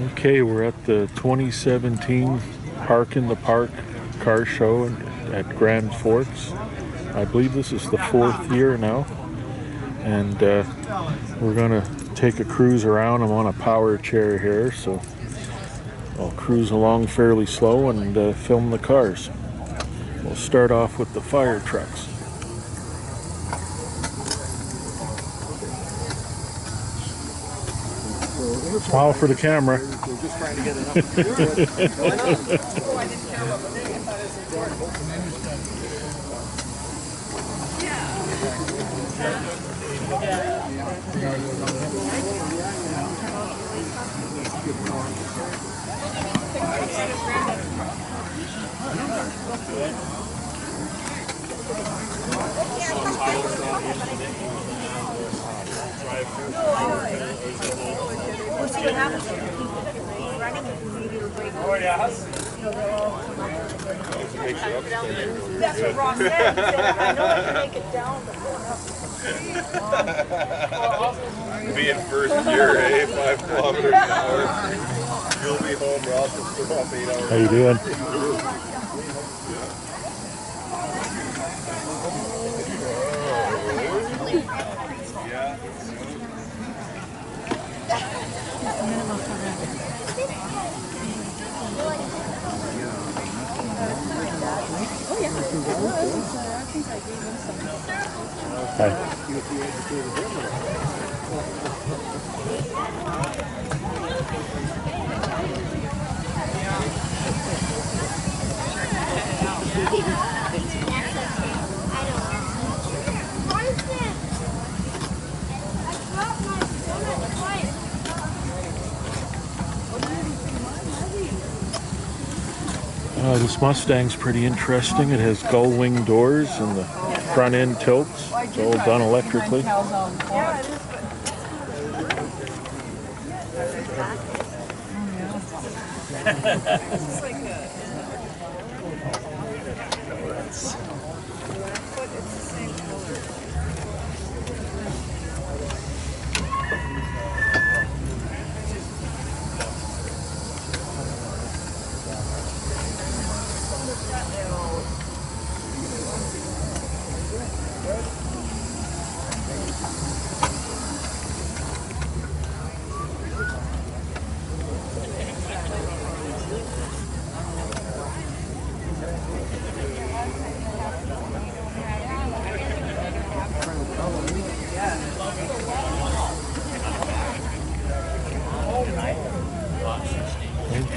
Okay, we're at the 2017 Park in the Park car show at Grand Forks. I believe this is the 4th year now. And we're going to take a cruise around. I'm on a power chair here, so I'll cruise along fairly slow and film the cars. We'll start off with the fire trucks. Smile for the camera. We're just trying to get enough to do it. Why not? Oh, I didn't care about the name. I thought it was important. We'll see what happens. Keep running and maybe it'll break. Oh, yes. That's what Ross said. He said, I know I can make it down, but Being first year, eh? 5 kilometers an hour. You'll be home, Ross. It's still off 8 hours. How you doing? Hi. 'This Mustang's pretty interesting. It has gull wing doors and the front end tilts. It's all done electrically.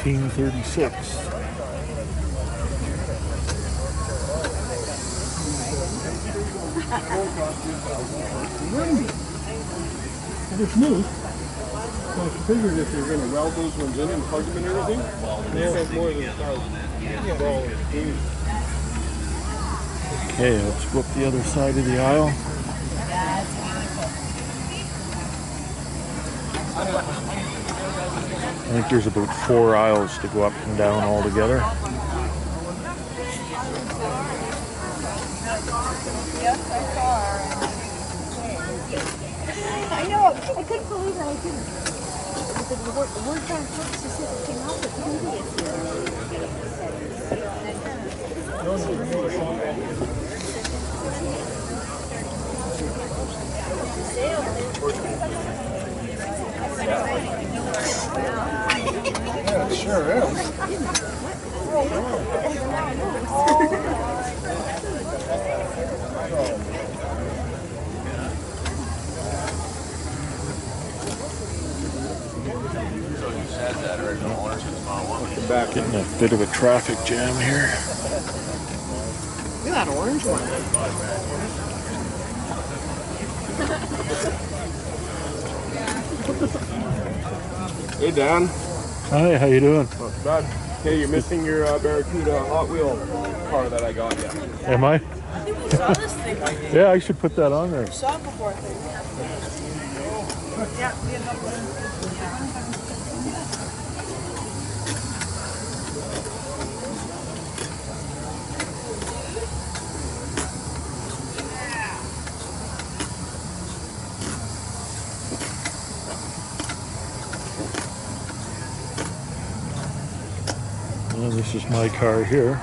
$1936. It's new. So I figured if you're going to weld those ones in and plug them and everything, it's more than Okay, let's go up the other side of the aisle. I think there's about 4 aisles to go up and down all together. I know. I couldn't believe that I didn't. The word transport specific came out with Yeah, it sure is. Back in a bit of a traffic jam here. Look at that orange one. Hey, Dan. Hi, how you doing? Not too bad. Hey, you're missing your Barracuda Hot Wheel car that I got you. Am I? I think we saw this thing. Yeah, I should put that on there. Saw it before, I think. Yeah, we had another one. this is my car here.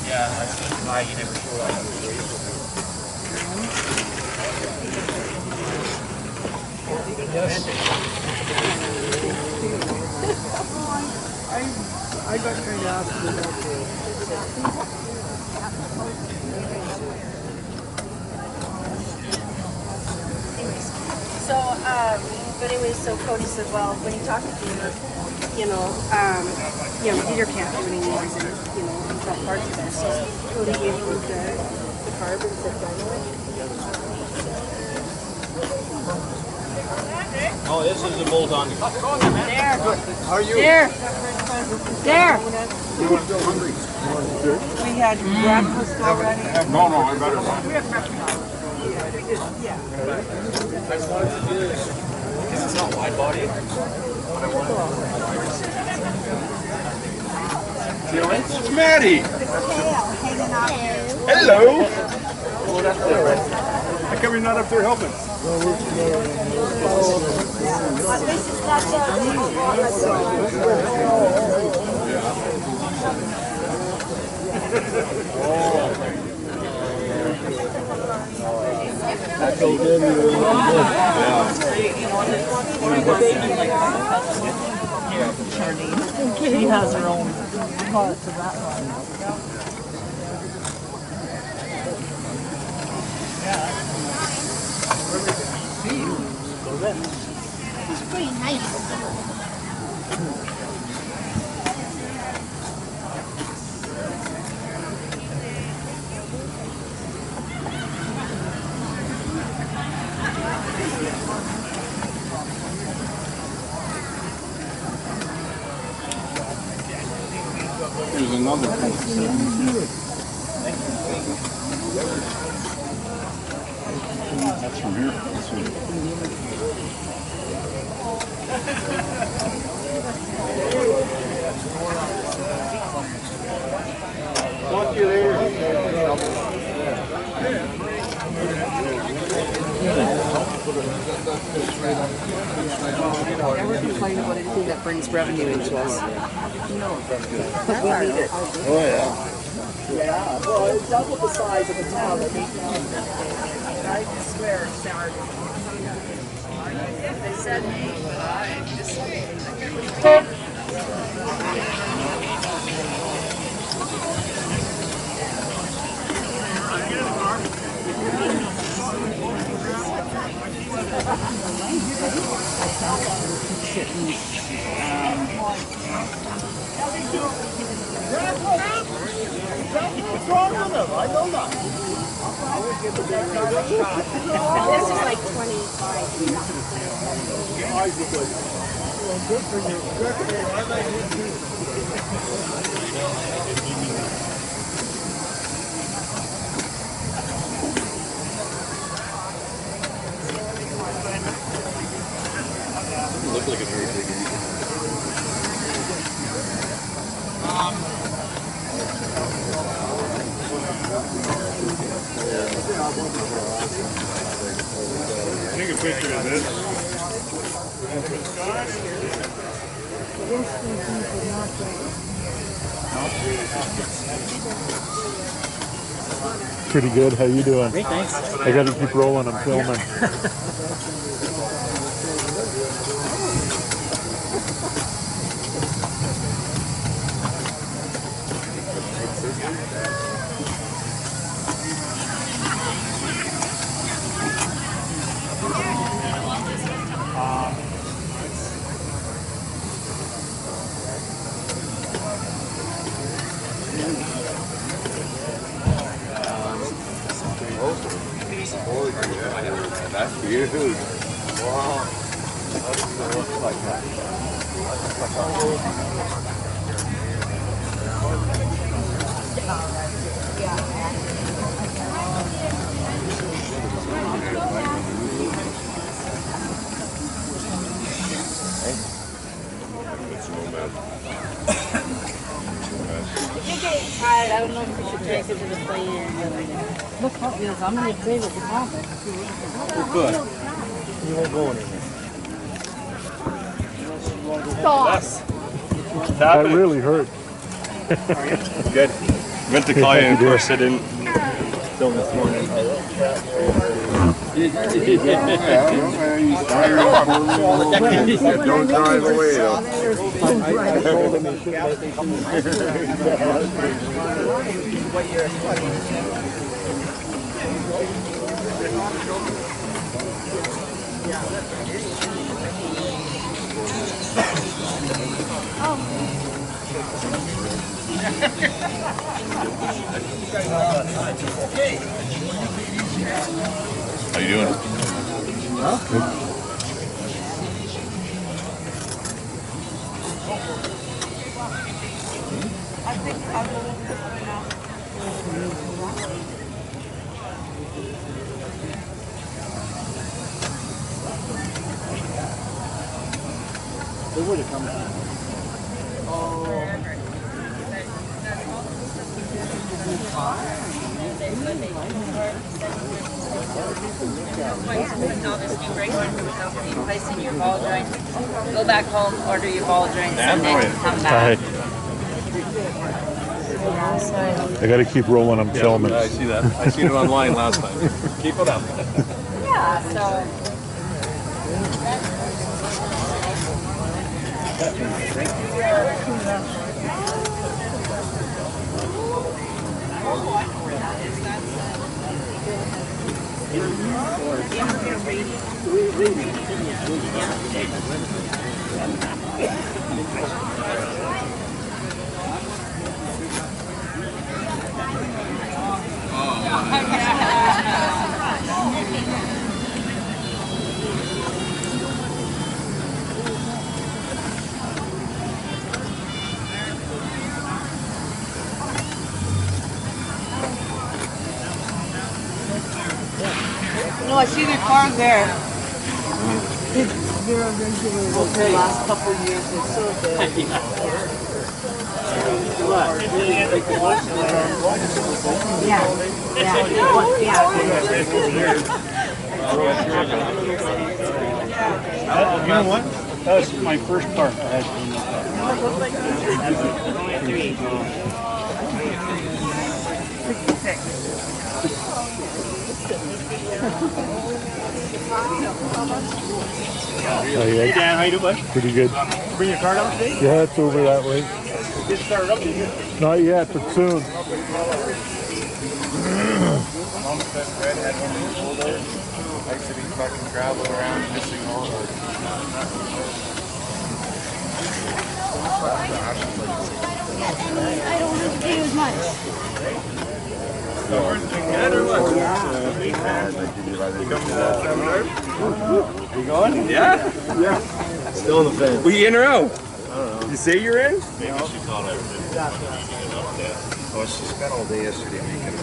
Yeah, I see why you never show up. I got kind of asked to that So, but anyway, so Cody said, well, when you talk to Peter, Peter can't do any more than, he's got parts of it. So Cody gave him the carb and said, Oh, this is the bolt on. there. How are you? There. There. You want to go hungry? We had breakfast already. No, I better not. We have breakfast. Yeah. I just wanted to do this because it's not wide body. It's Maddie. Hello. How come you're not up there helping? At least it's not That goes in really good. Kitty has her own part to that one. It's pretty nice. There's another one. That's from here. That's from Talk to you Never complain about anything that brings revenue into us. No. We need it. Oh, yeah. Yeah, well, it's double the size of the town. I swear, Sarah. They said me, but I just... What's wrong with them? I know that. This is like 25 years. Eyes look like good for you. Look like a very big Take a picture of this. Pretty good. How you doing? Great, thanks. I got to keep rolling. I'm filming. That's huge. Wow. That looks like that. Tired. I don't know if we should take it to the plane. Look how it is. I'm going to play with the topic. We're good. You won't go anywhere. Stop. That really hurt. Good. Meant to call you and of course I didn't. Film this morning. Don't drive away though. I told him he should How you doing? They would have come down. Placing your ball joint. Go back home, order your ball joint, send it, come back. I got to keep rolling. I'm filming. I see that. I seen it online last time. Keep it up. Yeah, so. No, I see their car there. The last couple of years, they're so good. You know what? That was my first part. I had Hey, Dan, how you doing, bud? pretty good. Bring your car down today? Yeah, it's over that way. Get started up, did you? Not yet, but soon. Likes to be fucking traveling around missing all I don't have to pay as much. You going? Yeah? Yeah. Still in the fence. Were you in or out? I don't know. You say you're in? Maybe she thought I was in. Oh, she spent all day yesterday making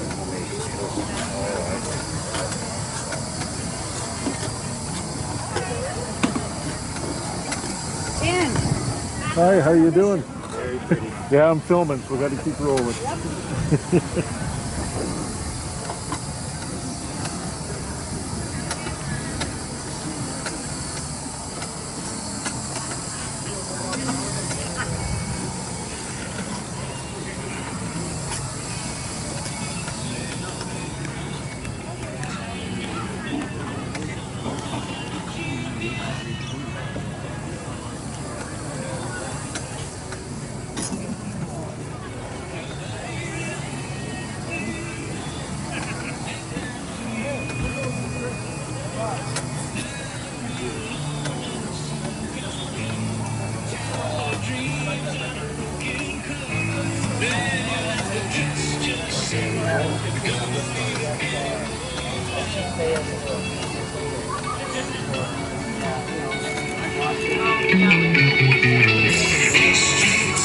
Dan. Hi, how you doing? Yeah, I'm filming, so we got to keep rolling.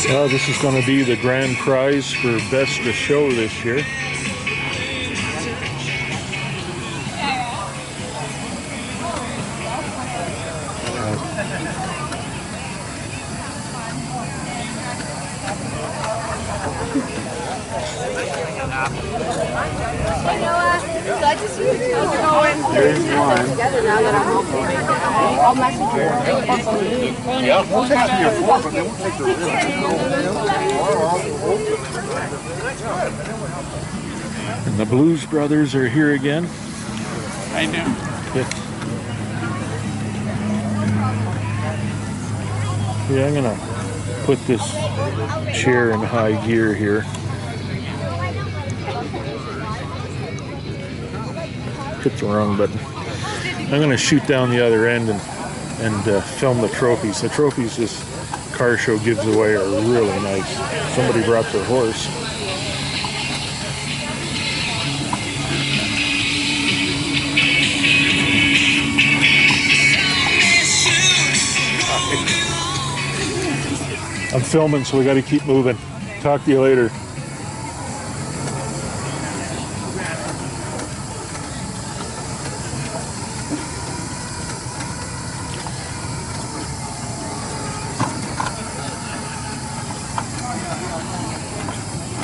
Well, this is going to be the grand prize for Best of Show this year. There's one. I'll message you. We'll take 3 or 4, but then we'll take the And the Blues Brothers are here again. I know. Yeah, I'm gonna put this chair in high gear here. Hit the wrong button. I'm gonna shoot down the other end and film the trophies. The trophies this car show gives away are really nice. Somebody brought their horse. I'm filming, so we got to keep moving. Talk to you later.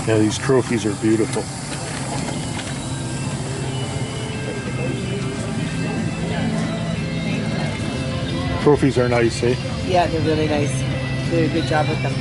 Yeah, these trophies are beautiful. Trophies are nice, eh? Yeah, they're really nice. Did a good job with them.